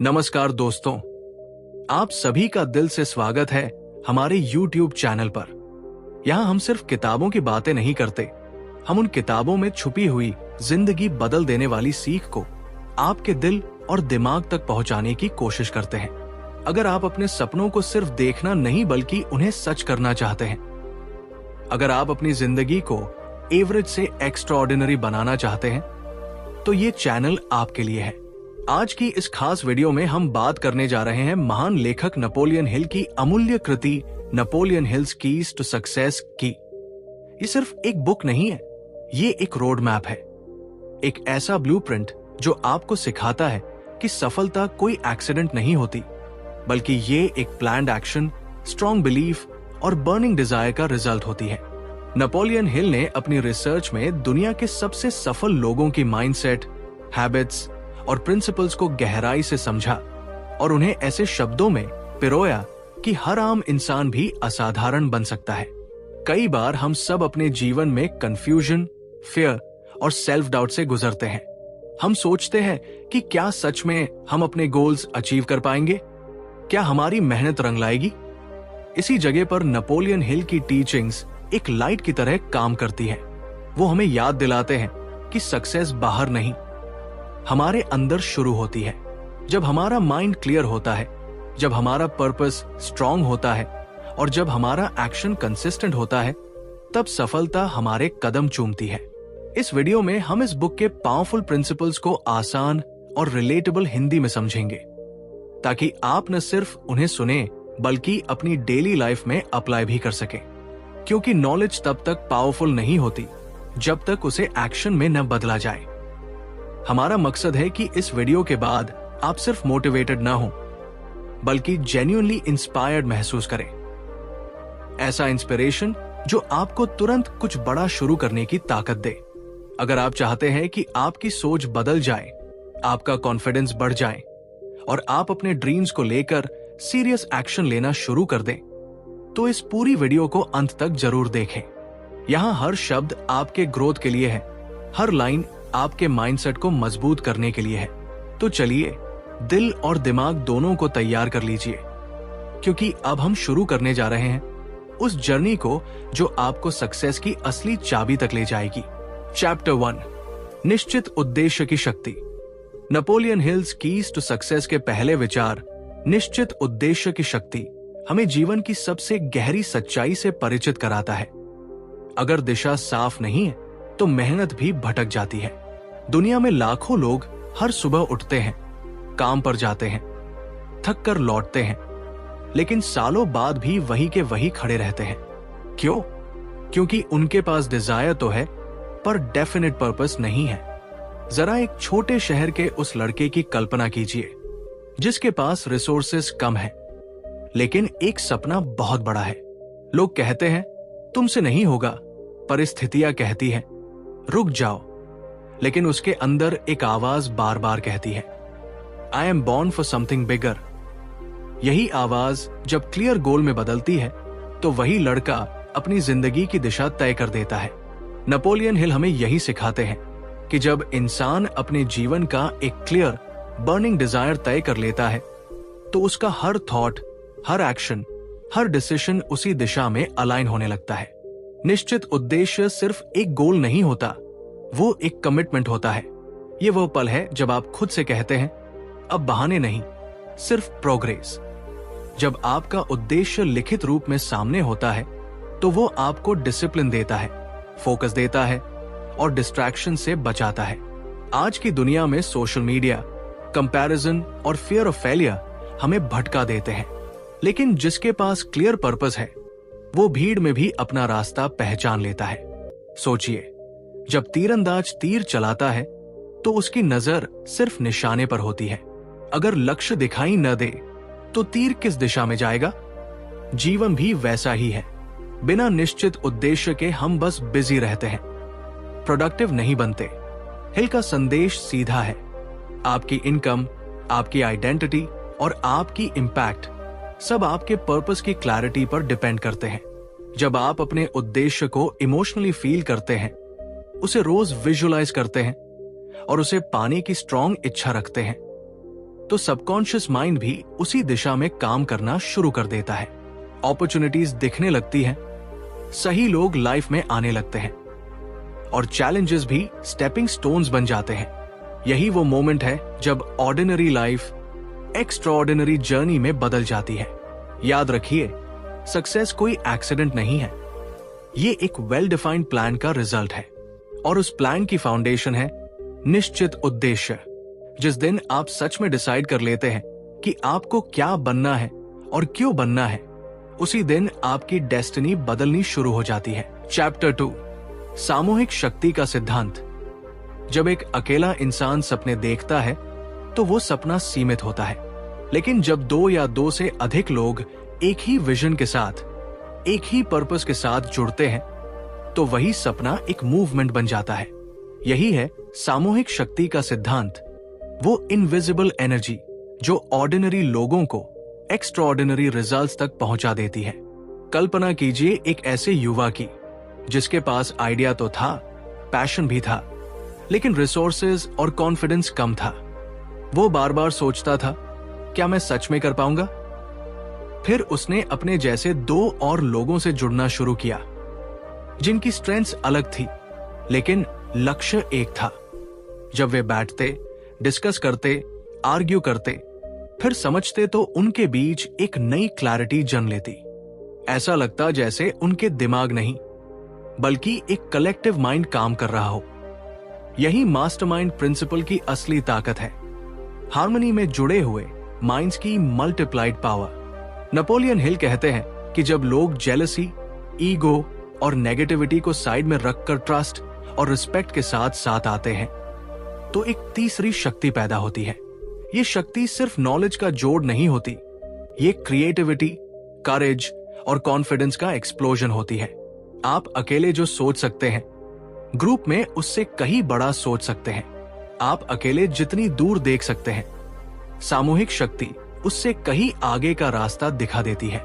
नमस्कार दोस्तों, आप सभी का दिल से स्वागत है हमारे YouTube चैनल पर। यहाँ हम सिर्फ किताबों की बातें नहीं करते, हम उन किताबों में छुपी हुई जिंदगी बदल देने वाली सीख को आपके दिल और दिमाग तक पहुंचाने की कोशिश करते हैं। अगर आप अपने सपनों को सिर्फ देखना नहीं बल्कि उन्हें सच करना चाहते हैं, अगर आप अपनी जिंदगी को एवरेज से एक्स्ट्राऑर्डिनरी बनाना चाहते हैं, तो ये चैनल आपके लिए है। आज की इस खास वीडियो में हम बात करने जा रहे हैं महान लेखक नेपोलियन हिल की अमूल्य कृति Napoleon Hill's keys to success की। ये सिर्फ एक बुक नहीं है, ये एक रोड मैप है, एक ऐसा ब्लूप्रिंट जो आपको सिखाता है कि सफलता कोई एक्सीडेंट नहीं होती, बल्कि ये एक प्लान्ड एक्शन, स्ट्रॉन्ग बिलीफ और बर्निंग डिजायर का रिजल्ट होती है। नेपोलियन हिल ने अपनी रिसर्च में दुनिया के सबसे सफल लोगों की माइंडसेट, हैबिट्स और प्रिंसिपल्स को गहराई से समझा और उन्हें ऐसे शब्दों में पिरोया कि हर आम इंसान भी असाधारण बन सकता है। कई बार हम सब अपने जीवन में कंफ्यूजन, फियर और सेल्फ डाउट से गुजरते हैं। हम सोचते हैं कि क्या सच में हम अपने गोल्स अचीव कर पाएंगे? क्या हमारी मेहनत रंग लाएगी? इसी जगह पर नेपोलियन हिल की टीचिंग्स एक लाइट की तरह काम करती है। वो हमें याद दिलाते हैं कि सक्सेस बाहर नहीं, हमारे अंदर शुरू होती है। जब हमारा माइंड क्लियर होता है, जब हमारा पर्पस स्ट्रांग होता है और जब हमारा एक्शन कंसिस्टेंट होता है, तब सफलता हमारे कदम चूमती है। इस वीडियो में हम इस बुक के पावरफुल प्रिंसिपल्स को आसान और रिलेटेबल हिंदी में समझेंगे, ताकि आप न सिर्फ उन्हें सुने बल्कि अपनी डेली लाइफ में अप्लाई भी कर सकें। क्योंकि नॉलेज तब तक पावरफुल नहीं होती जब तक उसे एक्शन में न बदला जाए। हमारा मकसद है कि इस वीडियो के बाद आप सिर्फ मोटिवेटेड ना हो, बल्कि जेन्युइनली इंस्पायर्ड महसूस करें। ऐसा इंस्पिरेशन जो आपको तुरंत कुछ बड़ा शुरू करने की ताकत दे। अगर आप चाहते हैं कि आपकी सोच बदल जाए, आपका कॉन्फिडेंस बढ़ जाए और आप अपने ड्रीम्स को लेकर सीरियस एक्शन लेना शुरू कर दें, तो इस पूरी वीडियो को अंत तक जरूर देखें। यहाँ हर शब्द आपके ग्रोथ के लिए है, हर लाइन आपके माइंडसेट को मजबूत करने के लिए है। तो चलिए दिल और दिमाग दोनों को तैयार कर लीजिए, क्योंकि अब हम शुरू करने जा रहे हैं उस जर्नी को जो आपको सक्सेस की असली चाबी तक ले जाएगी। चैप्टर 1, निश्चित उद्देश्य की शक्ति। Napoleon Hill's keys to success के पहले विचार, निश्चित उद्देश्य की शक्ति, हमें जीवन की सबसे गहरी सच्चाई से परिचित कराता है। अगर दिशा साफ नहीं है तो मेहनत भी भटक जाती है। दुनिया में लाखों लोग हर सुबह उठते हैं, काम पर जाते हैं, थक कर लौटते हैं, लेकिन सालों बाद भी वही के वही खड़े रहते हैं। क्यों? क्योंकि उनके पास डिजायर तो है, पर डेफिनेट पर्पस नहीं है। जरा एक छोटे शहर के उस लड़के की कल्पना कीजिए, जिसके पास रिसोर्सेस कम है, लेकिन एक सपना बहुत बड़ा है। लोग कहते हैं तुमसे नहीं होगा, परिस्थितियां कहती हैं रुक जाओ, लेकिन उसके अंदर एक आवाज बार बार कहती है, I am born for something bigger. यही आवाज जब क्लियर गोल में बदलती है, तो वही लड़का अपनी जिंदगी की दिशा तय कर देता है। नेपोलियन हिल हमें यही सिखाते हैं कि जब इंसान अपने जीवन का एक क्लियर बर्निंग डिजायर तय कर लेता है, तो उसका हर थॉट, हर एक्शन, हर डिसीजन उसी दिशा में अलाइन होने लगता है। निश्चित उद्देश्य सिर्फ एक गोल नहीं होता, वो एक कमिटमेंट होता है। ये वो पल है जब आप खुद से कहते हैं, अब बहाने नहीं, सिर्फ प्रोग्रेस। जब आपका उद्देश्य लिखित रूप में सामने होता है, तो वो आपको डिसिप्लिन देता है, फोकस देता है और डिस्ट्रैक्शन से बचाता है। आज की दुनिया में सोशल मीडिया, कंपैरिजन और फियर ऑफ फेलियर हमें भटका देते हैं, लेकिन जिसके पास क्लियर पर्पस है, वो भीड़ में भी अपना रास्ता पहचान लेता है। सोचिए, जब तीरंदाज तीर चलाता है तो उसकी नजर सिर्फ निशाने पर होती है। अगर लक्ष्य दिखाई न दे तो तीर किस दिशा में जाएगा? जीवन भी वैसा ही है। बिना निश्चित उद्देश्य के हम बस बिजी रहते हैं, प्रोडक्टिव नहीं बनते। हिल का संदेश सीधा है, आपकी इनकम, आपकी आइडेंटिटी और आपकी इम्पैक्ट सब आपके पर्पस की क्लैरिटी पर डिपेंड करते हैं। जब आप अपने उद्देश्य को इमोशनली फील करते हैं, उसे रोज विजुअलाइज करते हैं और उसे पाने की स्ट्रॉन्ग इच्छा रखते हैं, तो सबकॉन्शियस माइंड भी उसी दिशा में काम करना शुरू कर देता है। अपॉर्चुनिटीज दिखने लगती हैं, सही लोग लाइफ में आने लगते हैं और चैलेंजेस भी स्टेपिंग स्टोन्स बन जाते हैं। यही वो मोमेंट है जब ऑर्डिनरी लाइफ एक्स्ट्राऑर्डिनरी जर्नी में बदल जाती है। याद रखिए, सक्सेस कोई एक्सीडेंट नहीं है, ये एक वेल डिफाइंड प्लान का रिजल्ट है और उस प्लान की फाउंडेशन है निश्चित उद्देश्य। जिस दिन आप सच में डिसाइड कर लेते हैं कि आपको क्या बनना है और क्यों बनना है, उसी दिन आपकी डेस्टिनी बदलनी शुरू हो जाती है। चैप्टर 2, सामूहिक शक्ति का सिद्धांत। जब एक अकेला इंसान सपने देखता है तो वो सपना सीमित होता है, लेकिन जब 2 या 2 से अधिक लोग एक ही विजन के साथ, एक ही पर्पस के साथ जुड़ते हैं तो वही सपना एक मूवमेंट बन जाता है। यही है सामूहिक शक्ति का सिद्धांत, वो इनविजिबल एनर्जी जो ऑर्डिनरी लोगों को एक्स्ट्राऑर्डिनरी रिजल्ट्स तक पहुंचा देती है। कल्पना कीजिए एक ऐसे युवा की जिसके पास आइडिया तो था, पैशन भी था, लेकिन रिसोर्सेज और कॉन्फिडेंस कम था। वो बार बार सोचता था, क्या मैं सच में कर पाऊंगा? फिर उसने अपने जैसे 2 और लोगों से जुड़ना शुरू किया जिनकी स्ट्रेंथ्स अलग थी, लेकिन लक्ष्य एक था। जब वे बैठते, डिस्कस करते, आर्ग्यू करते, फिर समझते तो उनके बीच एक नई क्लैरिटी जन्म लेती। ऐसा लगता जैसे उनके दिमाग नहीं बल्कि एक कलेक्टिव माइंड काम कर रहा हो। यही मास्टरमाइंड प्रिंसिपल की असली ताकत है, हार्मनी में जुड़े हुए माइंड्स की मल्टीप्लाइड पावर। नेपोलियन हिल कहते हैं कि जब लोग जेलसी, ईगो और नेगेटिविटी को साइड में रखकर ट्रस्ट और रिस्पेक्ट के साथ साथ आते हैं तो एक तीसरी शक्ति पैदा होती है। ये शक्ति सिर्फ नॉलेज का जोड़ नहीं होती, ये क्रिएटिविटी, करेज और कॉन्फिडेंस का एक्सप्लोजन होती है। आप अकेले जो सोच सकते हैं, ग्रुप में उससे कहीं बड़ा सोच सकते हैं। आप अकेले जितनी दूर देख सकते हैं, सामूहिक शक्ति उससे कहीं आगे का रास्ता दिखा देती है।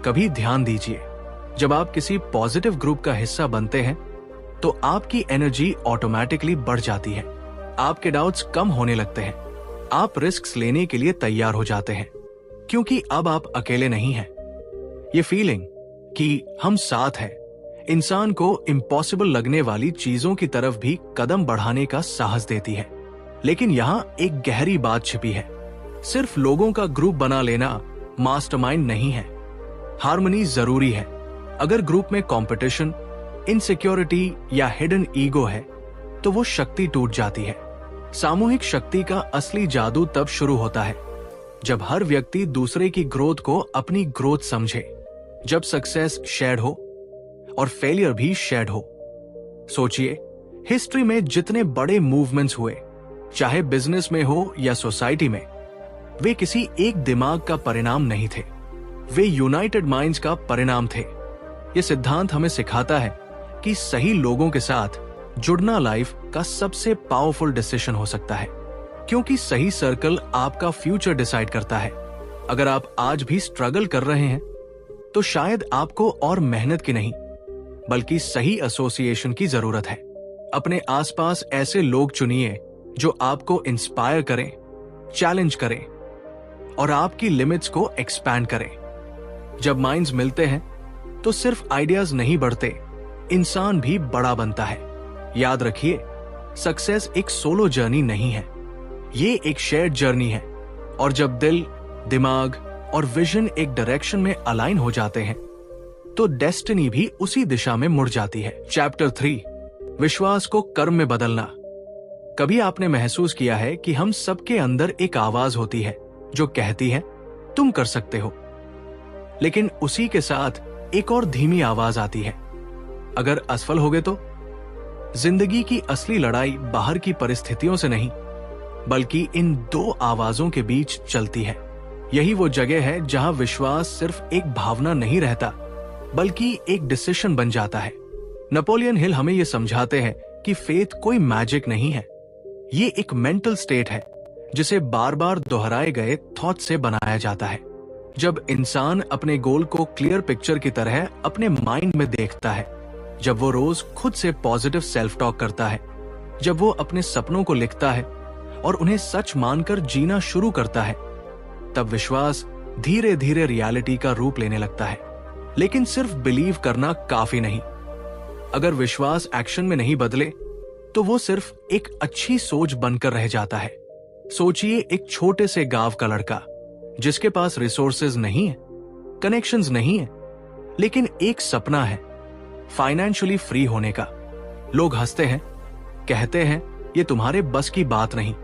कभी ध्यान दीजिए, जब आप किसी पॉजिटिव ग्रुप का हिस्सा बनते हैं तो आपकी एनर्जी ऑटोमेटिकली बढ़ जाती है, आपके डाउट्स कम होने लगते हैं, आप रिस्क्स लेने के लिए तैयार हो जाते हैं, क्योंकि अब आप अकेले नहीं हैं। ये फीलिंग कि हम साथ हैं इंसान को इम्पॉसिबल लगने वाली चीजों की तरफ भी कदम बढ़ाने का साहस देती है। लेकिन यहाँ एक गहरी बात छिपी है, सिर्फ लोगों का ग्रुप बना लेना मास्टरमाइंड नहीं है। हार्मनी जरूरी है। अगर ग्रुप में कंपटीशन, इनसिक्योरिटी या हिडन ईगो है तो वो शक्ति टूट जाती है। सामूहिक शक्ति का असली जादू तब शुरू होता है जब हर व्यक्ति दूसरे की ग्रोथ को अपनी ग्रोथ समझे, जब सक्सेस शेयर्ड हो और फेलियर भी शेयर्ड हो। सोचिए, हिस्ट्री में जितने बड़े मूवमेंट्स हुए, चाहे बिजनेस में हो या सोसाइटी में, वे किसी एक दिमाग का परिणाम नहीं थे, वे यूनाइटेड माइंड्स का परिणाम थे। यह सिद्धांत हमें सिखाता है कि सही लोगों के साथ जुड़ना लाइफ का सबसे पावरफुल डिसीजन हो सकता है, क्योंकि सही सर्कल आपका फ्यूचर डिसाइड करता है। अगर आप आज भी स्ट्रगल कर रहे हैं तो शायद आपको और मेहनत की नहीं बल्कि सही एसोसिएशन की जरूरत है। अपने आसपास ऐसे लोग चुनिए जो आपको इंस्पायर करें, चैलेंज करें और आपकी लिमिट्स को एक्सपैंड करें। जब माइंड्स मिलते हैं तो सिर्फ आइडियाज नहीं बढ़ते, इंसान भी बड़ा बनता है। याद रखिए, सक्सेस एक सोलो जर्नी नहीं है, ये एक शेयर्ड जर्नी है। और जब दिल, दिमाग और विजन एक डायरेक्शन में अलाइन हो जाते हैं तो डेस्टिनी भी उसी दिशा में मुड़ जाती है। चैप्टर 3, विश्वास को कर्म में बदलना। कभी आपने महसूस किया है कि हम सबके अंदर एक आवाज होती है जो कहती है तुम कर सकते हो, लेकिन उसी के साथ एक और धीमी आवाज आती है, अगर असफल होगे तो। जिंदगी की असली लड़ाई बाहर की परिस्थितियों से नहीं बल्कि इन 2 आवाजों के बीच चलती है। यही वो जगह है जहां विश्वास सिर्फ एक भावना नहीं रहता बल्कि एक डिसीजन बन जाता है। नेपोलियन हिल हमें यह समझाते हैं कि फेथ कोई मैजिक नहीं है, ये एक मेंटल स्टेट है जिसे बार बार दोहराए गए थॉट से बनाया जाता है। जब इंसान अपने गोल को क्लियर पिक्चर की तरह अपने माइंड में देखता है, जब वो रोज खुद से पॉजिटिव सेल्फ टॉक करता है, जब वो अपने सपनों को लिखता है और उन्हें सच मानकर जीना शुरू करता है, तब विश्वास धीरे धीरे रियलिटी का रूप लेने लगता है। लेकिन सिर्फ बिलीव करना काफी नहीं। अगर विश्वास एक्शन में नहीं बदले तो वो सिर्फ एक अच्छी सोच बनकर रह जाता है। सोचिए एक छोटे से गांव का लड़का जिसके पास रिसोर्सेज नहीं है, कनेक्शंस नहीं है, लेकिन एक सपना है फाइनेंशियली फ्री होने का। लोग हंसते हैं, कहते हैं ये तुम्हारे बस की बात नहीं।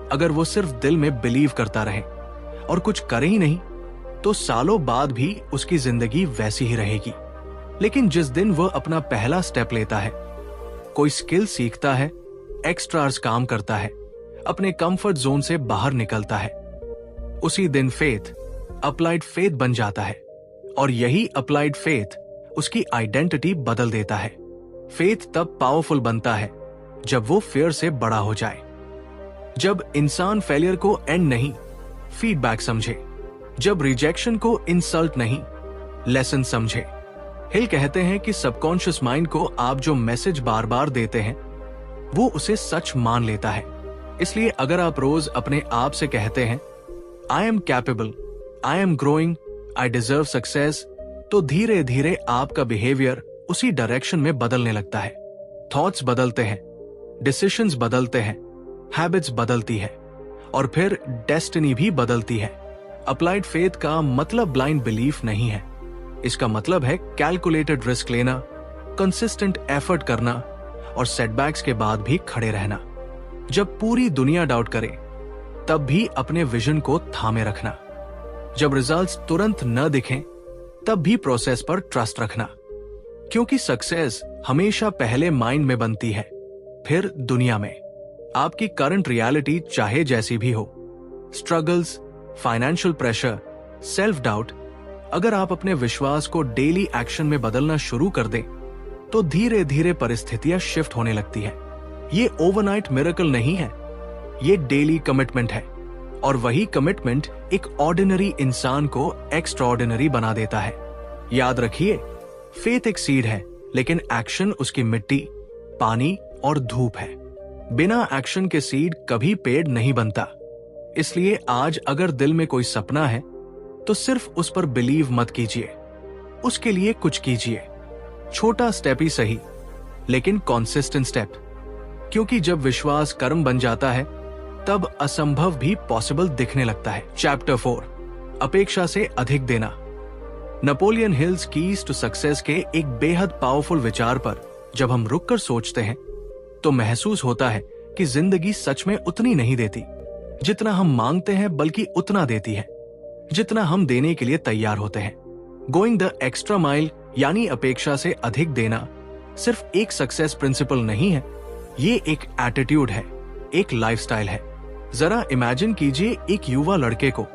अगर वो सिर्फ दिल में बिलीव करता रहे और कुछ करे ही नहीं तो सालों बाद भी उसकी जिंदगी वैसी ही रहेगी। लेकिन जिस दिन वह अपना पहला स्टेप लेता है, कोई स्किल सीखता है, एक्स्ट्रास काम करता है, अपने कंफर्ट जोन से बाहर निकलता है, उसी दिन फेथ अप्लाइड फेथ बन जाता है। और यही अप्लाइड फेथ उसकी आइडेंटिटी बदल देता है। फेथ तब पावरफुल बनता है जब वो फियर से बड़ा हो जाए, जब इंसान फेलियर को एंड नहीं फीडबैक समझे, जब रिजेक्शन को इंसल्ट नहीं लेसन समझे। हिल कहते हैं कि सबकॉन्शियस माइंड को आप जो मैसेज बार बार देते हैं वो उसे सच मान लेता है। इसलिए अगर आप रोज अपने आप से कहते हैं I am capable, I am growing, I deserve success, तो धीरे धीरे आपका बिहेवियर उसी डायरेक्शन में बदलने लगता है। थॉट्स बदलते हैं, डिसीजंस बदलते हैं, हैबिट्स बदलती है और फिर डेस्टिनी भी बदलती है। अप्लाइड फेथ का मतलब ब्लाइंड बिलीफ नहीं है। इसका मतलब है कैलकुलेटेड रिस्क लेना, कंसिस्टेंट एफर्ट करना और सेटबैक्स के बाद भी खड़े रहना। जब पूरी दुनिया डाउट करे तब भी अपने विजन को थामे रखना। जब रिजल्ट्स तुरंत न दिखें तब भी प्रोसेस पर ट्रस्ट रखना। क्योंकि सक्सेस हमेशा पहले माइंड में बनती है, फिर दुनिया में। आपकी करंट रियलिटी चाहे जैसी भी हो, struggles, financial pressure, self doubt, अगर आप अपने विश्वास को डेली एक्शन में बदलना शुरू कर दें तो धीरे धीरे परिस्थितियां शिफ्ट होने लगती है। ये ओवरनाइट मिरेकल नहीं है, ये डेली कमिटमेंट है। और वही कमिटमेंट एक ऑर्डिनरी इंसान को एक्स्ट्राऑर्डिनरी बना देता है। याद रखिए, फेथ एक सीड है, लेकिन एक्शन उसकी मिट्टी, पानी और धूप है। बिना एक्शन के सीड कभी पेड़ नहीं बनता। इसलिए आज अगर दिल में कोई सपना है तो सिर्फ उस पर बिलीव मत कीजिए, उसके लिए कुछ कीजिए। छोटा स्टेप ही सही, लेकिन कॉन्सिस्टेंट स्टेप। क्योंकि जब विश्वास कर्म बन जाता है तब असंभव भी पॉसिबल दिखने लगता है। चैप्टर 4, अपेक्षा से अधिक देना। Napoleon Hill's keys to success के एक बेहद पावरफुल विचार पर जब हम रुककर सोचते हैं तो महसूस होता है कि जिंदगी सच में उतनी नहीं देती जितना हम मांगते हैं, बल्कि उतना देती है जितना हम देने के लिए तैयार होते हैं। गोइंग द एक्स्ट्रा माइल यानी अपेक्षा से अधिक देना सिर्फ एक सक्सेस प्रिंसिपल नहीं है, ये एक एटीट्यूड है, एक लाइफस्टाइल है। जरा इमेजिन कीजिए एक युवा लड़के को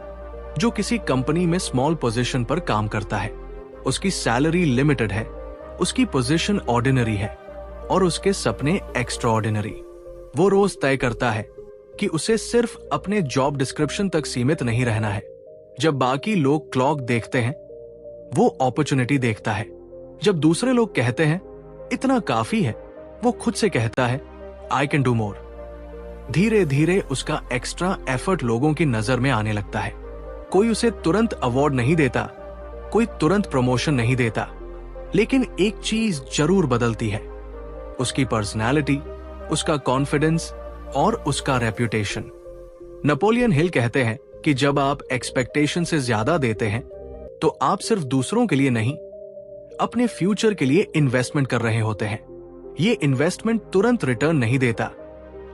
जो किसी कंपनी में स्मॉल पोजीशन पर काम करता है। उसकी सैलरी लिमिटेड है, उसकी पोजीशन ऑर्डिनरी है और उसके सपने एक्स्ट्राऑर्डिनरी। वो रोज तय करता है कि उसे सिर्फ अपने जॉब डिस्क्रिप्शन तक सीमित नहीं रहना है। जब बाकी लोग क्लॉक देखते हैं, वो अपॉर्चुनिटी देखता है। जब दूसरे लोग कहते हैं इतना काफी है, वो खुद से कहता है आई कैन डू मोर। धीरे धीरे उसका एक्स्ट्रा एफर्ट लोगों की नजर में आने लगता है। कोई उसे तुरंत अवार्ड नहीं देता, कोई तुरंत प्रमोशन नहीं देता, लेकिन एक चीज जरूर बदलती है, उसकी पर्सनैलिटी, उसका कॉन्फिडेंस और उसका रेप्यूटेशन। नेपोलियन हिल कहते हैं कि जब आप एक्सपेक्टेशन से ज्यादा देते हैं तो आप सिर्फ दूसरों के लिए नहीं, अपने फ्यूचर के लिए इन्वेस्टमेंट कर रहे होते हैं। ये इन्वेस्टमेंट तुरंत रिटर्न नहीं देता,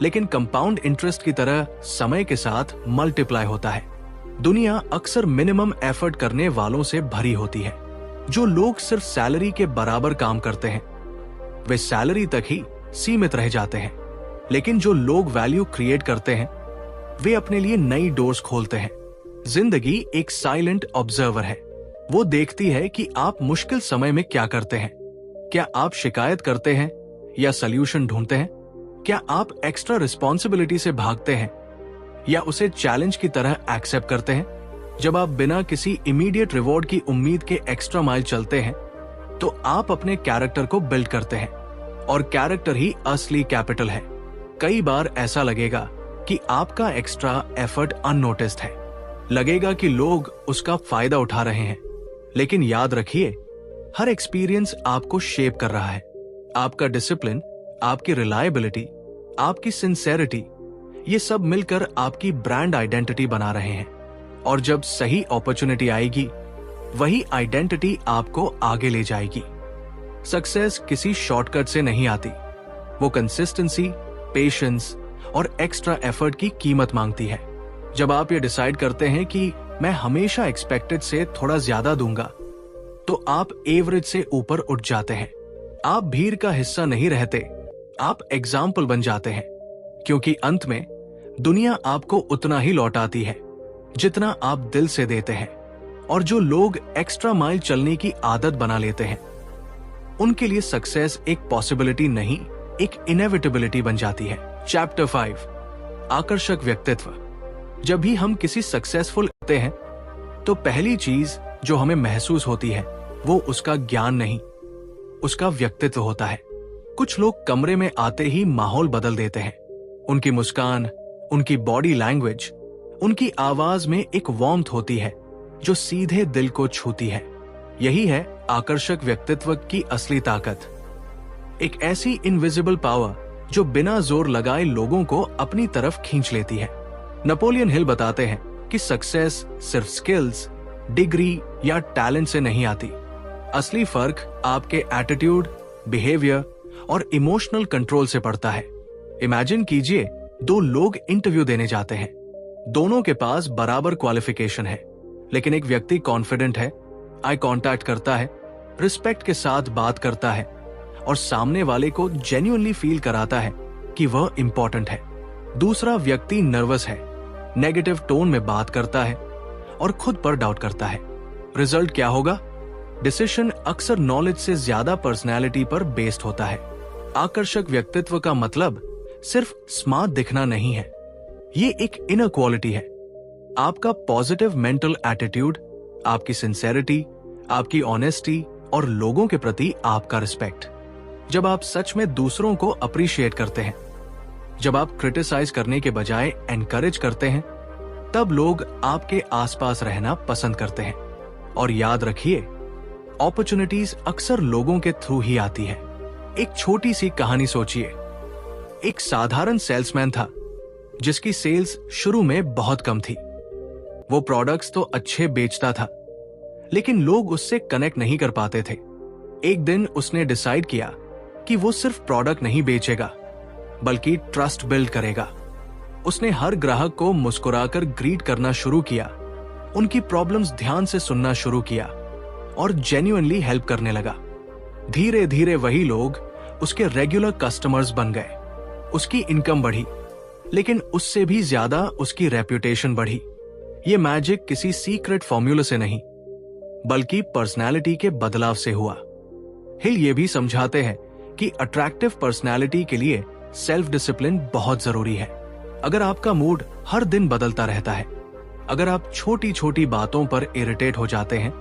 लेकिन कंपाउंड इंटरेस्ट की तरह समय के साथ मल्टीप्लाई होता है। दुनिया अक्सर मिनिमम एफर्ट करने वालों से भरी होती है। जो लोग सिर्फ सैलरी के बराबर काम करते हैं वे सैलरी तक ही सीमित रह जाते हैं, लेकिन जो लोग वैल्यू क्रिएट करते हैं वे अपने लिए नई डोर्स खोलते हैं। जिंदगी एक साइलेंट ऑब्जर्वर है। वो देखती है कि आप मुश्किल समय में क्या करते हैं। क्या आप शिकायत करते हैं या सल्यूशन ढूंढते हैं? क्या आप एक्स्ट्रा रिस्पॉन्सिबिलिटी से भागते हैं या उसे चैलेंज की तरह एक्सेप्ट करते हैं? जब आप बिना किसी इमीडिएट रिवॉर्ड की उम्मीद के एक्स्ट्रा माइल चलते हैं तो आप अपने कैरेक्टर को बिल्ड करते हैं, और कैरेक्टर ही असली कैपिटल है। कई बार ऐसा लगेगा कि आपका एक्स्ट्रा एफर्ट अननोटिस्ड है। लगेगा कि लोग उसका फायदा उठा रहे हैं, लेकिन याद रखिए, हर एक्सपीरियंस आपको शेप कर रहा है। आपका डिसिप्लिन, आपकी रिलायबिलिटी, आपकी सिंसेरिटी, ये सब मिलकर आपकी ब्रांड आइडेंटिटी बना रहे हैं। और जब सही अपॉर्चुनिटी आएगी, वही आइडेंटिटी आपको आगे ले जाएगी। सक्सेस किसी शॉर्टकट से नहीं आती। वो कंसिस्टेंसी, पेशेंस और एक्स्ट्रा एफर्ट की कीमत मांगती है। जब आप ये डिसाइड करते हैं कि मैं हमेशा एक्सपेक्टेड से थोड़ा ज्यादा दूंगा, तो आप एवरेज से ऊपर उठ जाते हैं। आप भीड़ का हिस्सा नहीं रहते, आप एग्जाम्पल बन जाते हैं। क्योंकि अंत में दुनिया आपको उतना ही लौटाती है जितना आप दिल से देते हैं। और जो लोग एक्स्ट्रा माइल चलने की आदत बना लेते हैं, उनके लिए सक्सेस एक पॉसिबिलिटी नहीं, एक इनएविटेबिलिटी बन जाती है। चैप्टर 5, आकर्षक व्यक्तित्व। जब भी हम किसी सक्सेसफुल होते हैं, तो पहली चीज जो हमें महसूस होती है वो उसका ज्ञान नहीं, उसका व्यक्तित्व होता है। कुछ लोग कमरे में आते ही माहौल बदल देते हैं। उनकी मुस्कान, उनकी बॉडी लैंग्वेज, उनकी आवाज में एक वार्मथ होती है जो सीधे दिल को छूती है। यही है आकर्षक व्यक्तित्व की असली ताकत। एक ऐसी इनविजिबल पावर जो बिना जोर लगाए लोगों को अपनी तरफ खींच लेती है। नेपोलियन हिल बताते हैं कि सक्सेस सिर्फ स्किल्स, डिग्री या टैलेंट से नहीं आती। असली फर्क आपके एटीट्यूड, बिहेवियर और इमोशनल कंट्रोल से पड़ता है। इमेजिन कीजिए, दो लोग इंटरव्यू देने जाते हैं। दोनों के पास बराबर क्वालिफिकेशन है, लेकिन एक व्यक्ति कॉन्फिडेंट है, आई कांटेक्ट करता है, रिस्पेक्ट के साथ बात करता है और सामने वाले को जेन्युइनली फील कराता है कि वह इंपॉर्टेंट है। दूसरा व्यक्ति नर्वस है, नेगेटिव टोन में बात करता है और खुद पर डाउट करता है। रिजल्ट क्या होगा? डिसीजन अक्सर नॉलेज से ज्यादा पर्सनैलिटी पर बेस्ड होता है। आकर्षक व्यक्तित्व का मतलब सिर्फ स्मार्ट दिखना नहीं है, ये एक इनर क्वालिटी है। आपका पॉजिटिव मेंटल एटीट्यूड, आपकी सिंसेरिटी, आपकी ऑनेस्टी और लोगों के प्रति आपका रिस्पेक्ट। जब आप सच में दूसरों को अप्रिशिएट करते हैं, जब आप क्रिटिसाइज करने के बजाय एनकरेज करते हैं, तब लोग आपके आसपास रहना पसंद करते हैं। और याद रखिए, अपॉर्चुनिटीज अक्सर लोगों के थ्रू ही आती है। एक छोटी सी कहानी सोचिए। एक साधारण सेल्समैन था जिसकी सेल्स शुरू में बहुत कम थी। वो प्रोडक्ट्स तो अच्छे बेचता था, लेकिन लोग उससे कनेक्ट नहीं कर पाते थे। एक दिन उसने डिसाइड किया कि वो सिर्फ प्रोडक्ट नहीं बेचेगा, बल्कि ट्रस्ट बिल्ड करेगा। उसने हर ग्राहक को मुस्कुराकर ग्रीट करना शुरू किया, उनकी प्रॉब्लम्स ध्यान से सुनना शुरू किया और जेन्युइनली हेल्प करने लगा। धीरे धीरे वही लोग उसके रेगुलर कस्टमर्स बन गए। उसकी इनकम बढ़ी, लेकिन उससे भी ज्यादा उसकी रेप्यूटेशन बढ़ी। ये मैजिक किसी सीक्रेट फॉर्मूला से नहीं, बल्कि पर्सनालिटी के बदलाव से हुआ। हिल ये भी समझाते हैं कि अट्रैक्टिव पर्सनालिटी के लिए सेल्फ डिसिप्लिन बहुत जरूरी है। अगर आपका मूड हर दिन बदलता रहता है, अगर आप छोटी छोटी बातों पर इरिटेट हो जाते हैं,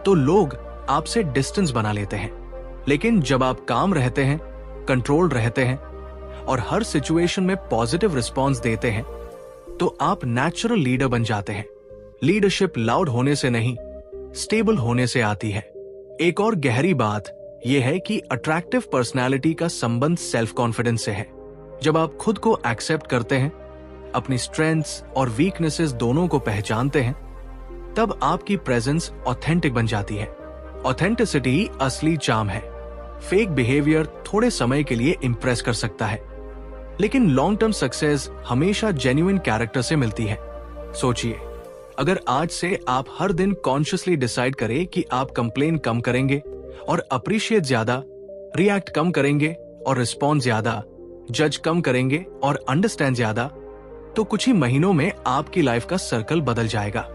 तो लोग आपसे डिस्टेंस बना लेते हैं। लेकिन जब आप काम रहते हैं, कंट्रोल रहते हैं और हर सिचुएशन में पॉजिटिव रिस्पॉन्स देते हैं, तो आप नेचुरल लीडर बन जाते हैं। लीडरशिप लाउड होने से नहीं, स्टेबल होने से आती है। एक और गहरी बात यह है कि अट्रैक्टिव पर्सनालिटी का संबंध सेल्फ कॉन्फिडेंस से है। जब आप खुद को एक्सेप्ट करते हैं, अपनी स्ट्रेंथ्स और वीकनेसेस दोनों को पहचानते हैं, तब आपकी प्रेजेंस ऑथेंटिक बन जाती है। ऑथेंटिसिटी ही असली चार्म है। फेक बिहेवियर थोड़े समय के लिए इंप्रेस कर सकता है, लेकिन लॉन्ग टर्म सक्सेस हमेशा जेन्युइन कैरेक्टर से मिलती है। सोचिए, अगर आज से आप हर दिन कॉन्शियसली डिसाइड करें कि आप कंप्लेन कम करेंगे और अप्रिशिएट ज्यादा, रिएक्ट कम करेंगे और रिस्पॉन्स ज्यादा, जज कम करेंगे और अंडरस्टैंड ज्यादा, तो कुछ ही महीनों में आपकी लाइफ का सर्कल बदल जाएगा।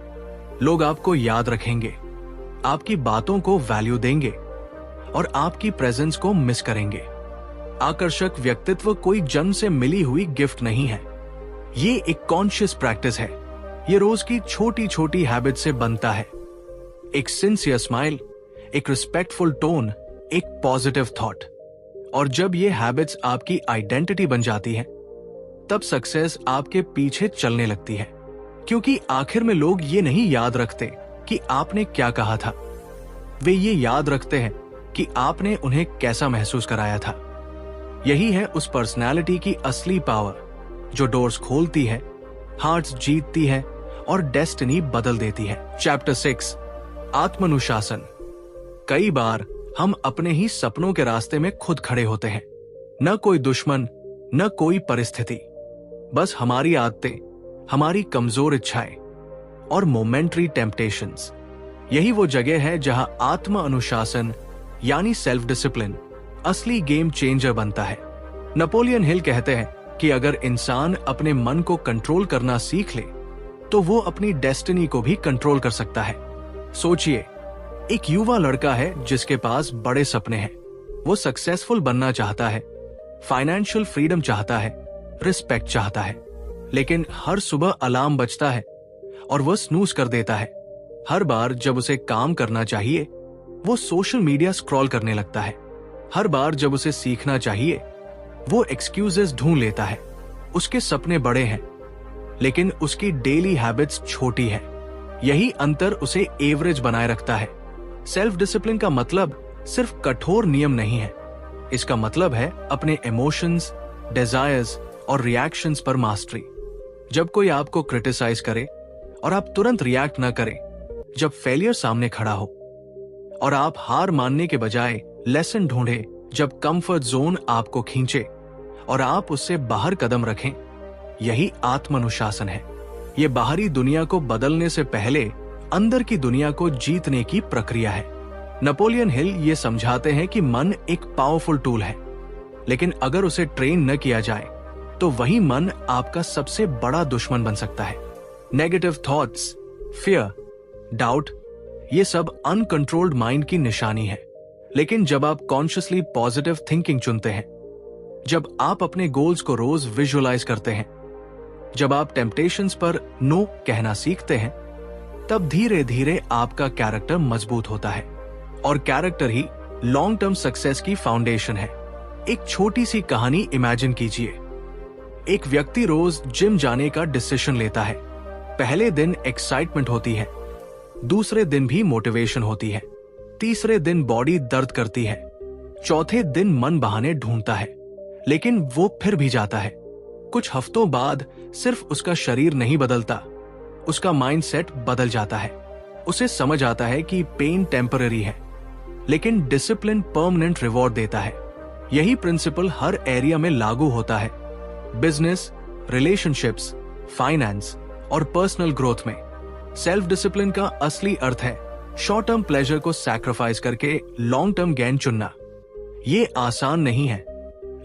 लोग आपको याद रखेंगे, आपकी बातों को वैल्यू देंगे और आपकी प्रेजेंस को मिस करेंगे। आकर्षक व्यक्तित्व कोई जन्म से मिली हुई गिफ्ट नहीं है, ये एक कॉन्शियस प्रैक्टिस है। ये रोज की छोटी छोटी हैबिट से बनता है। एक सिंसियर स्माइल, एक रिस्पेक्टफुल टोन, एक पॉजिटिव थॉट। और जब ये हैबिट्स आपकी आइडेंटिटी बन जाती हैं, तब सक्सेस आपके पीछे चलने लगती है, क्योंकि आखिर में लोग ये नहीं याद रखते कि आपने क्या कहा था, वे ये याद रखते हैं कि आपने उन्हें कैसा महसूस कराया था। यही है उस पर्सनालिटी की असली पावर जो डोर्स खोलती है, हार्ट्स जीतती है और डेस्टिनी बदल देती है। चैप्टर 6, आत्मानुशासन। कई बार हम अपने ही सपनों के रास्ते में खुद खड़े होते हैं। न कोई दुश्मन, न कोई परिस्थिति, बस हमारी आदतें, हमारी कमजोर इच्छाएं और मोमेंटरी टेम्पटेशंस। यही वो जगह है जहां आत्म अनुशासन यानी सेल्फ डिसिप्लिन असली गेम चेंजर बनता है। नेपोलियन हिल कहते हैं कि अगर इंसान अपने मन को कंट्रोल करना सीख ले तो वो अपनी डेस्टिनी को भी कंट्रोल कर सकता है। सोचिए, एक युवा लड़का है जिसके पास बड़े सपने हैं। वो सक्सेसफुल बनना चाहता है, फाइनेंशियल फ्रीडम चाहता है, रिस्पेक्ट चाहता है, लेकिन हर सुबह अलार्म बजता है और वह स्नूज कर देता है। हर बार जब उसे काम करना चाहिए वो सोशल मीडिया स्क्रॉल करने लगता है। हर बार जब उसे सीखना चाहिए वो एक्सक्यूजेस ढूंढ लेता है। उसके सपने बड़े हैं लेकिन उसकी डेली हैबिट्स छोटी है। यही अंतर उसे एवरेज बनाए रखता है। सेल्फ डिसिप्लिन का मतलब सिर्फ कठोर नियम नहीं है, इसका मतलब है अपने इमोशंस, डिजायर्स और रिएक्शंस पर मास्टरी। जब कोई आपको क्रिटिसाइज करे और आप तुरंत रिएक्ट न करें, जब फेलियर सामने खड़ा हो और आप हार मानने के बजाय लेसन ढूंढे, जब कंफर्ट जोन आपको खींचे और आप उससे बाहर कदम रखें, यही आत्मानुशासन है। ये बाहरी दुनिया को बदलने से पहले अंदर की दुनिया को जीतने की प्रक्रिया है। नेपोलियन हिल ये समझाते हैं कि मन एक पावरफुल टूल है, लेकिन अगर उसे ट्रेन न किया जाए तो वही मन आपका सबसे बड़ा दुश्मन बन सकता है। नेगेटिव थॉट्स, फियर, डाउट, ये सब अनकंट्रोल्ड माइंड की निशानी है। लेकिन जब आप कॉन्शियसली पॉजिटिव थिंकिंग चुनते हैं, जब आप अपने गोल्स को रोज विजुअलाइज करते हैं, जब आप टेम्पटेशंस पर नो कहना सीखते हैं, तब धीरे धीरे आपका कैरेक्टर मजबूत होता है। और कैरेक्टर ही लॉन्ग टर्म सक्सेस की फाउंडेशन है। एक छोटी सी कहानी इमेजिन कीजिए। एक व्यक्ति रोज जिम जाने का डिसीजन लेता है। पहले दिन एक्साइटमेंट होती है, दूसरे दिन भी मोटिवेशन होती है, तीसरे दिन बॉडी दर्द करती है, चौथे दिन मन बहाने ढूंढता है, लेकिन वो फिर भी जाता है। कुछ हफ्तों बाद सिर्फ उसका शरीर नहीं बदलता, उसका माइंडसेट बदल जाता है। उसे समझ आता है कि पेन टेम्पररी है, लेकिन डिसिप्लिन परमानेंट रिवॉर्ड देता है। यही प्रिंसिपल हर एरिया में लागू होता है, बिजनेस, रिलेशनशिप्स, फाइनेंस और पर्सनल ग्रोथ में। सेल्फ डिसिप्लिन का असली अर्थ है शॉर्ट टर्म प्लेजर को सैक्रिफाइस करके लॉन्ग टर्म गेन चुनना। ये आसान नहीं है,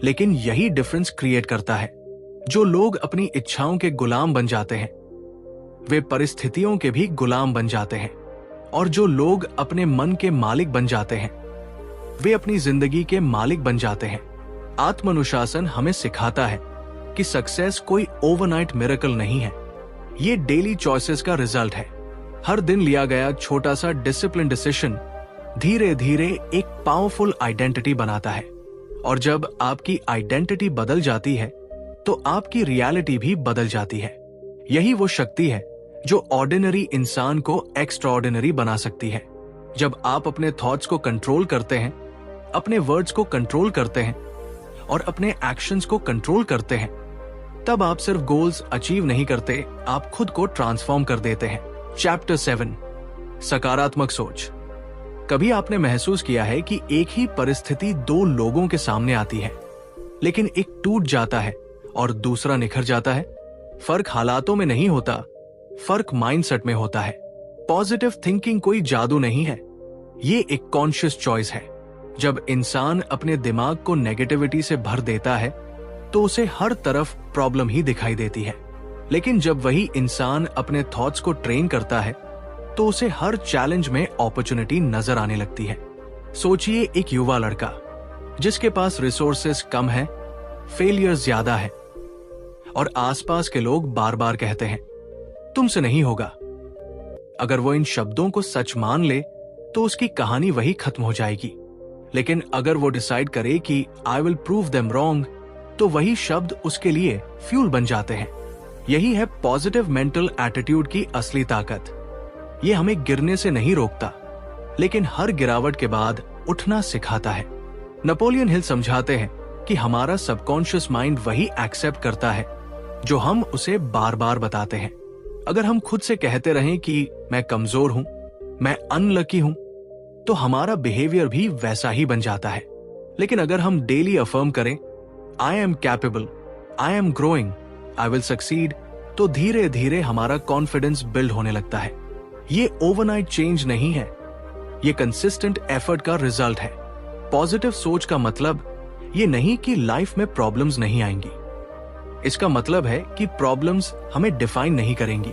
लेकिन यही डिफरेंस क्रिएट करता है। जो लोग अपनी इच्छाओं के गुलाम बन जाते हैं वे परिस्थितियों के भी गुलाम बन जाते हैं, और जो लोग अपने मन के मालिक बन जाते हैं वे अपनी जिंदगी के मालिक बन जाते हैं। आत्मानुशासन हमें सिखाता है कि सक्सेस कोई ओवरनाइट मिरेकल नहीं है, ये डेली चॉइसेस का रिजल्ट है। हर दिन लिया गया छोटा सा डिसिप्लिन डिसीजन धीरे धीरे एक पावरफुल आइडेंटिटी बनाता है, और जब आपकी आइडेंटिटी बदल जाती है तो आपकी रियलिटी भी बदल जाती है। यही वो शक्ति है जो ऑर्डिनरी इंसान को एक्स्ट्राऑर्डिनरी बना सकती है। जब आप अपने थॉट्स को कंट्रोल करते हैं, अपने वर्ड्स को कंट्रोल करते हैं और अपने एक्शंस को कंट्रोल करते हैं, तब आप सिर्फ गोल्स अचीव नहीं करते, आप खुद को ट्रांसफॉर्म कर देते हैं। चैप्टर 7, सकारात्मक सोच। कभी आपने महसूस किया है कि एक ही परिस्थिति दो लोगों के सामने आती है, लेकिन एक टूट जाता है और दूसरा निखर जाता है? फर्क हालातों में नहीं होता, फर्क माइंडसेट में होता है। पॉजिटिव थिंकिंग कोई जादू नहीं है, ये एक कॉन्शियस चॉइस है। जब इंसान अपने दिमाग को नेगेटिविटी से भर देता है तो उसे हर तरफ प्रॉब्लम ही दिखाई देती है, लेकिन जब वही इंसान अपने थॉट्स को ट्रेन करता है तो उसे हर चैलेंज में अपॉर्चुनिटी नजर आने लगती है। सोचिए, एक युवा लड़का जिसके पास रिसोर्सेस कम है, फेलियर ज्यादा है और आसपास के लोग बार बार कहते हैं तुमसे नहीं होगा। अगर वो इन शब्दों को सच मान ले तो उसकी कहानी वही खत्म हो जाएगी। लेकिन अगर वो डिसाइड करे कि I will prove them wrong, तो वही शब्द उसके लिए फ्यूल बन जाते हैं। यही है पॉजिटिव मेंटल एटीट्यूड की असली ताकत। ये हमें गिरने से नहीं रोकता, लेकिन हर गिरावट के बाद उठना सिखाता है। नेपोलियन हिल समझाते हैं कि हमारा सबकॉन्शियस माइंड वही एक्सेप्ट करता है जो हम उसे बार बार बताते हैं। अगर हम खुद से कहते रहें कि मैं कमजोर हूं, मैं अनलकी हूं, तो हमारा बिहेवियर भी वैसा ही बन जाता है। लेकिन अगर हम डेली अफर्म करें, I am capable, I am growing, I will succeed, तो धीरे धीरे हमारा कॉन्फिडेंस बिल्ड होने लगता है। ये ओवरनाइट चेंज नहीं है, ये कंसिस्टेंट एफर्ट का रिजल्ट है। पॉजिटिव सोच का मतलब ये नहीं कि लाइफ में प्रॉब्लम्स नहीं आएंगी। इसका मतलब है कि प्रॉब्लम्स हमें डिफाइन नहीं करेंगी।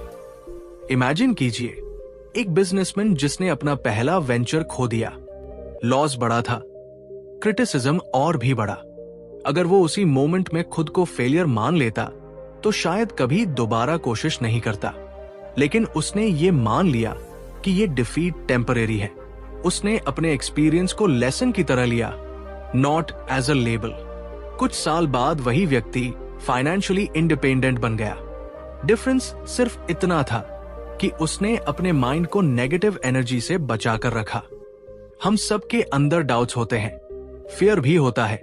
इमेजिन कीजिए एक बिजनेसमैन जिसने अपना पहला वेंचर खो दिया। लॉस बड़ा था, क्रिटिसिज्म और भी बड़ा। अगर वो उसी मोमेंट में खुद को फेलियर मान लेता तो शायद कभी दोबारा कोशिश नहीं करता। लेकिन उसने ये मान लिया कि ये डिफीट टेम्परेरी है। उसने अपने एक्सपीरियंस को लेसन की तरह लिया, नॉट एज अ लेबल। कुछ साल बाद वही व्यक्ति फाइनेंशियली इंडिपेंडेंट बन गया। डिफरेंस सिर्फ इतना था कि उसने अपने माइंड को नेगेटिव एनर्जी से बचाकर रखा। हम सबके अंदर डाउट्स होते हैं, फियर भी होता है,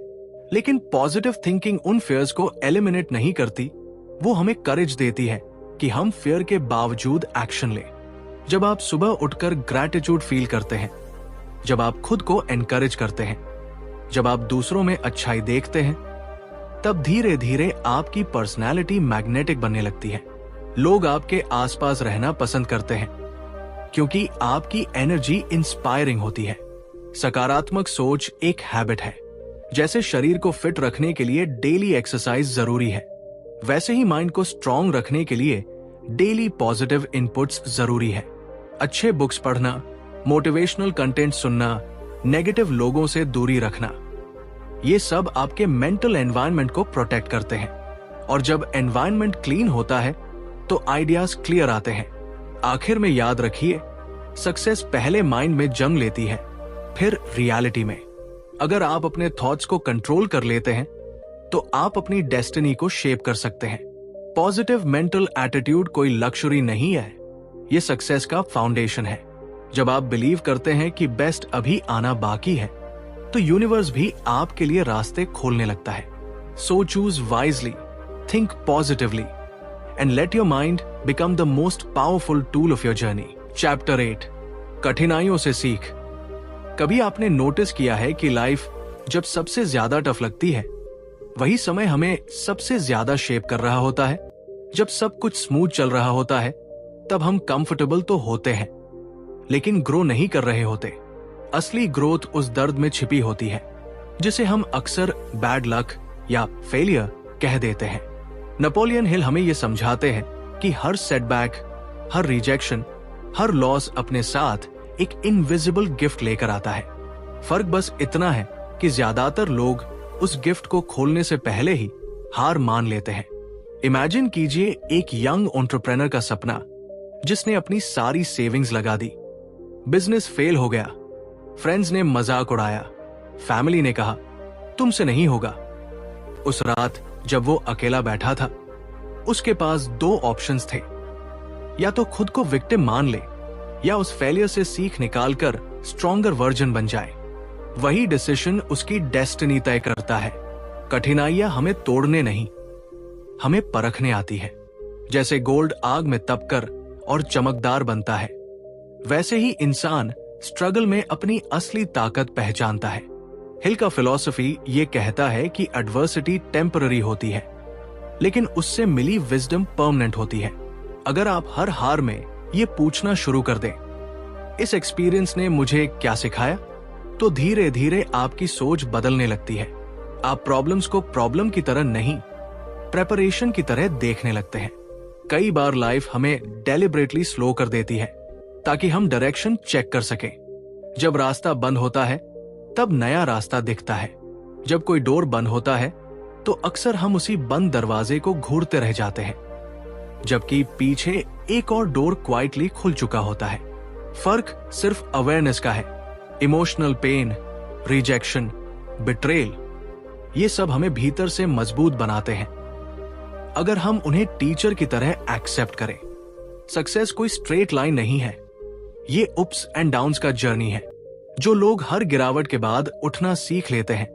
लेकिन पॉजिटिव थिंकिंग उन फियर्स को एलिमिनेट नहीं करती। वो हमें करेज देती है कि हम फियर के बावजूद एक्शन लें। जब आप सुबह उठकर ग्रैटिट्यूड फील करते हैं, जब आप खुद को एनकरेज करते हैं, जब आप दूसरों में अच्छाई देखते हैं, तब धीरे धीरे आपकी पर्सनैलिटी मैग्नेटिक बनने लगती है। लोग आपके आसपास रहना पसंद करते हैं क्योंकि आपकी एनर्जी इंस्पायरिंग होती है। सकारात्मक सोच एक हैबिट है। जैसे शरीर को फिट रखने के लिए डेली एक्सरसाइज जरूरी है, वैसे ही माइंड को स्ट्रांग रखने के लिए डेली पॉजिटिव इनपुट्स जरूरी है। अच्छे बुक्स पढ़ना, मोटिवेशनल कंटेंट सुनना, नेगेटिव लोगों से दूरी रखना, ये सब आपके मेंटल एनवायरनमेंट को प्रोटेक्ट करते हैं। और जब एनवायरनमेंट क्लीन होता है तो आइडियाज क्लियर आते हैं। आखिर में याद रखिए, सक्सेस पहले माइंड में जन्म लेती है, फिर रियलिटी में। अगर आप अपने थॉट्स को कंट्रोल कर लेते हैं तो आप अपनी डेस्टिनी को शेप कर सकते हैं। पॉजिटिव मेंटल एटीट्यूड कोई लक्ष्यूरी नहीं है, ये सक्सेस का फाउंडेशन है। जब आप बिलीव करते हैं कि बेस्ट अभी आना बाकी है, तो यूनिवर्स भी आपके लिए रास्ते खोलने लगता है। So choose wisely, think positively, and let your mind become the most powerful tool of your journey. Chapter 8, कठिनाइयों से सीख। कभी आपने नोटिस किया है कि लाइफ जब सबसे ज्यादा टफ लगती है, वही समय हमें सबसे ज्यादा शेप कर रहा होता है। जब सब कुछ स्मूथ चल रहा होता है, तब हम कंफर्टेबल तो होते हैं, लेकिन ग्रो नहीं कर रहे होते। असली ग्रोथ उस दर्द में छिपी होती है जिसे हम अक्सर बैड लक या फेलियर कह देते हैं। नेपोलियन हिल हमें यह समझाते हैं कि हर सेटबैक, हर रिजेक्शन, हर लॉस अपने साथ एक इनविजिबल गिफ्ट लेकर आता है। फर्क बस इतना है कि ज्यादातर लोग उस गिफ्ट को खोलने से पहले ही हार मान लेते हैं। इमेजिन कीजिए एक यंग एंटरप्रेन्योर का सपना जिसने अपनी सारी सेविंग्स लगा दी। बिजनेस फेल हो गया, फ्रेंड्स ने मजाक उड़ाया, फैमिली ने कहा तुमसे नहीं होगा। उस रात जब वो अकेला बैठा था, उसके पास 2 ऑप्शंस थे, या तो खुद को विक्टिम मान ले या उस फेलियर से सीख निकालकर स्ट्रॉन्गर वर्जन बन जाए। वही डिसीजन उसकी डेस्टिनी तय करता है। कठिनाइयां हमें तोड़ने नहीं, हमें परखने आती है। जैसे गोल्ड आग में तपकर और चमकदार बनता है, वैसे ही इंसान स्ट्रगल में अपनी असली ताकत पहचानता है। हिल का फिलॉसफी ये कहता है कि एडवर्सिटी टेम्पररी होती है, लेकिन उससे मिली विजडम परमानेंट होती है। अगर आप हर हार में ये पूछना शुरू कर दें, इस एक्सपीरियंस ने मुझे क्या सिखाया, तो धीरे धीरे आपकी सोच बदलने लगती है। आप प्रॉब्लम्स को प्रॉब्लम की तरह नहीं, प्रेपरेशन की तरह देखने लगते हैं। कई बार लाइफ हमें डेलिबरेटली स्लो कर देती है ताकि हम डायरेक्शन चेक कर सकें। जब रास्ता बंद होता है तब नया रास्ता दिखता है। जब कोई डोर बंद होता है तो अक्सर हम उसी बंद दरवाजे को घूरते रह जाते हैं, जबकि पीछे एक और डोर क्वाइटली खुल चुका होता है। फर्क सिर्फ अवेयरनेस का है। इमोशनल पेन, रिजेक्शन, बिट्रेल, ये सब हमें भीतर से मजबूत बनाते हैं अगर हम उन्हें टीचर की तरह एक्सेप्ट करें। सक्सेस कोई स्ट्रेट लाइन नहीं है, ये अप्स एंड डाउन्स का जर्नी है। जो लोग हर गिरावट के बाद उठना सीख लेते हैं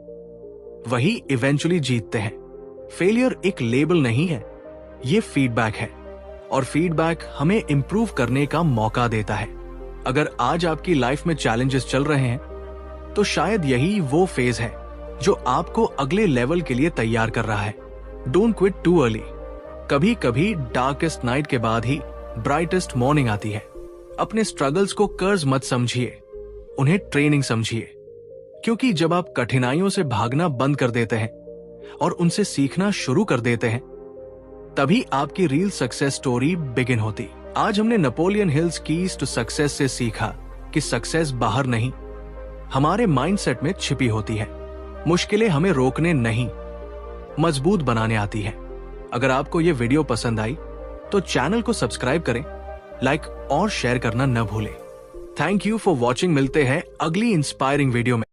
वही इवेंचुअली जीतते हैं। फेलियर एक लेबल नहीं है, ये फीडबैक है और फीडबैक हमें इंप्रूव करने का मौका देता है। अगर आज आपकी लाइफ में चैलेंजेस चल रहे हैं तो शायद यही वो फेज है जो आपको अगले लेवल के लिए तैयार कर रहा है। Don't quit too early. कभी कभी डार्केस्ट नाइट के बाद ही ब्राइटेस्ट मॉर्निंग आती है। अपने स्ट्रगल्स को कर्ज मत समझिए, उन्हें ट्रेनिंग समझिए, क्योंकि जब आप कठिनाइयों से भागना बंद कर देते हैं और उनसे सीखना शुरू कर देते हैं तभी आपकी रियल सक्सेस स्टोरी बिगिन होती। आज हमने Napoleon Hill's keys to success से सीखा कि सक्सेस बाहर नहीं, हमारे माइंडसेट में छिपी होती है। मुश्किलें हमें रोकने नहीं, मजबूत बनाने आती है। अगर आपको यह वीडियो पसंद आई तो चैनल को सब्सक्राइब करें, लाइक और शेयर करना न भूलें। Thank you for watching. मिलते हैं अगली इंस्पायरिंग वीडियो में।